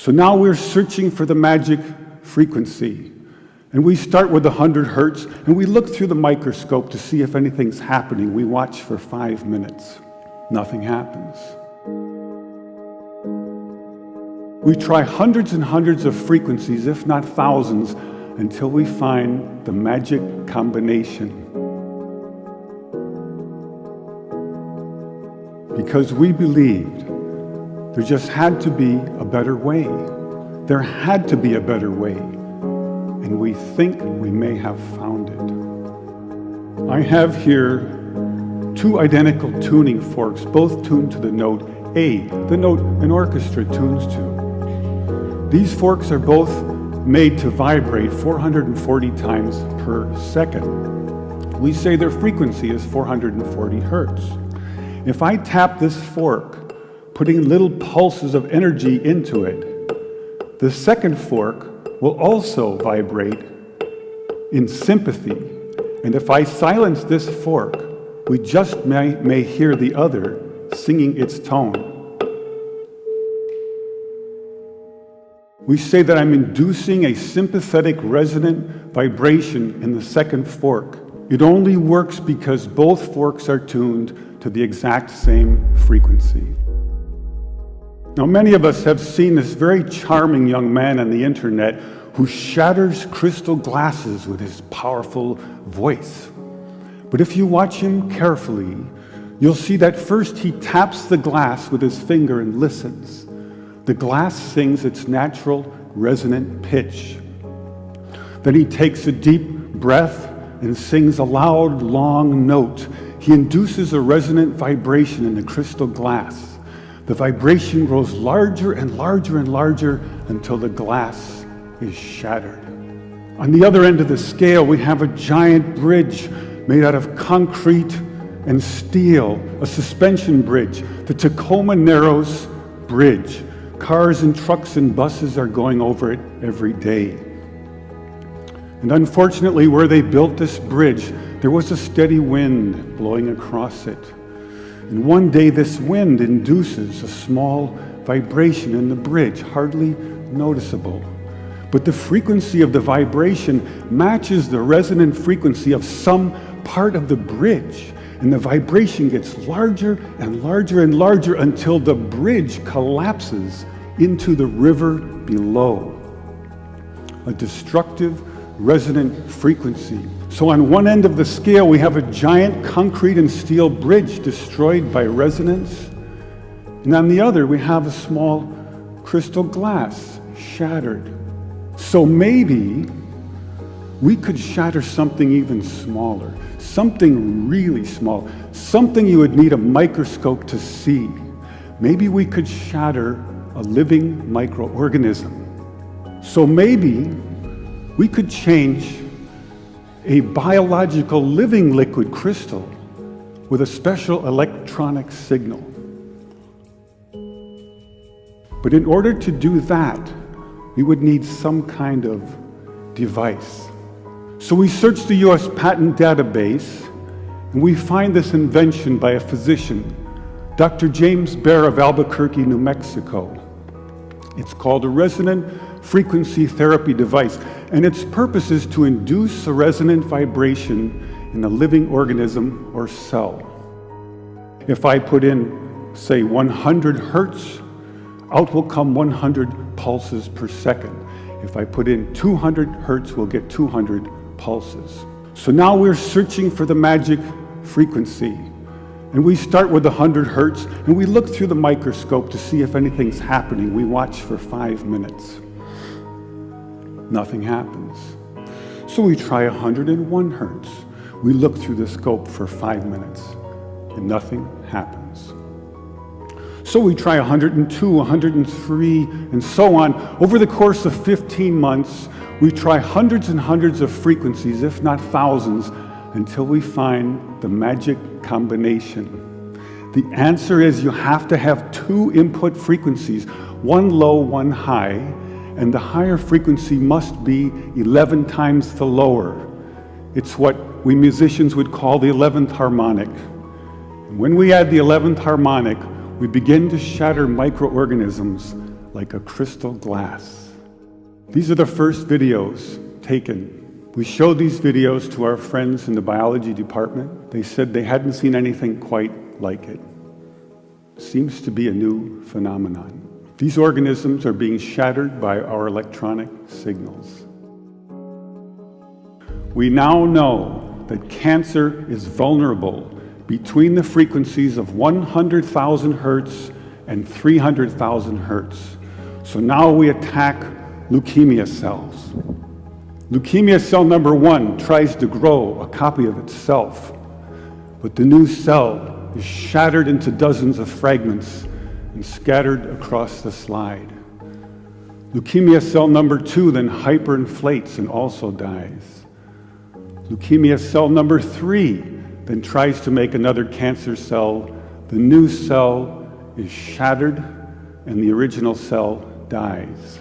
So now we're searching for the magic frequency. And we start with 100 hertz, and we look through the microscope to see if anything's happening. We watch for 5 minutes. Nothing happens. We try hundreds and hundreds of frequencies, if not thousands, until we find the magic combination. Because we believed there just had to be a better way. There had to be a better way. And we think we may have found it. I have here 2 identical tuning forks, both tuned to the note A, the note an orchestra tunes to. These forks are both made to vibrate 440 times per second. We say their frequency is 440 hertz. If I tap this fork, putting little pulses of energy into it, the second fork will also vibrate in sympathy. And if I silence this fork, we just may hear the other singing its tone. We say that I'm inducing a sympathetic resonant vibration in the second fork. It only works because both forks are tuned to the exact same frequency. Now, many of us have seen this very charming young man on the internet who shatters crystal glasses with his powerful voice. But if you watch him carefully, you'll see that first he taps the glass with his finger and listens. The glass sings its natural resonant pitch. Then he takes a deep breath and sings a loud, long note. He induces a resonant vibration in the crystal glass. The vibration grows larger and larger and larger until the glass is shattered. On the other end of the scale, we have a giant bridge made out of concrete and steel, a suspension bridge, the Tacoma Narrows Bridge. Cars and trucks and buses are going over it every day. And unfortunately, where they built this bridge, there was a steady wind blowing across it. And one day this wind induces a small vibration in the bridge, hardly noticeable. But the frequency of the vibration matches the resonant frequency of some part of the bridge. And the vibration gets larger and larger and larger until the bridge collapses into the river below. A destructive resonant frequency. So on one end of the scale, we have a giant concrete and steel bridge destroyed by resonance. And on the other, we have a small crystal glass shattered. So maybe we could shatter something even smaller, something really small, something you would need a microscope to see. Maybe we could shatter a living microorganism. So maybe we could change a biological living liquid crystal with a special electronic signal. But in order to do that, we would need some kind of device. So we search the US patent database, and we find this invention by a physician, Dr. James Bear of Albuquerque, New Mexico. It's called a resonant frequency therapy device, and its purpose is to induce a resonant vibration in a living organism or cell. If I put in, say, 100 hertz, out will come 100 pulses per second. If I put in 200 hertz, we'll get 200 pulses. So now we're searching for the magic frequency. And we start with 100 hertz, and we look through the microscope to see if anything's happening. We watch for 5 minutes. Nothing happens. So we try 101 hertz. We look through the scope for 5 minutes, and nothing happens. So we try 102, 103, and so on. Over the course of 15 months, we try hundreds and hundreds of frequencies, if not thousands, until we find the magic combination. The answer is you have to have 2 input frequencies, one low, one high, and the higher frequency must be 11 times the lower. It's what we musicians would call the 11th harmonic. And when we add the 11th harmonic, we begin to shatter microorganisms like a crystal glass. These are the first videos taken. We showed these videos to our friends in the biology department. They said they hadn't seen anything quite like it. Seems to be a new phenomenon. These organisms are being shattered by our electronic signals. We now know that cancer is vulnerable between the frequencies of 100,000 hertz and 300,000 hertz. So now we attack leukemia cells. Leukemia cell number 1 tries to grow a copy of itself, but the new cell is shattered into dozens of fragments and scattered across the slide. Leukemia cell number 2 then hyperinflates and also dies. Leukemia cell number 3 then tries to make another cancer cell. The new cell is shattered and the original cell dies.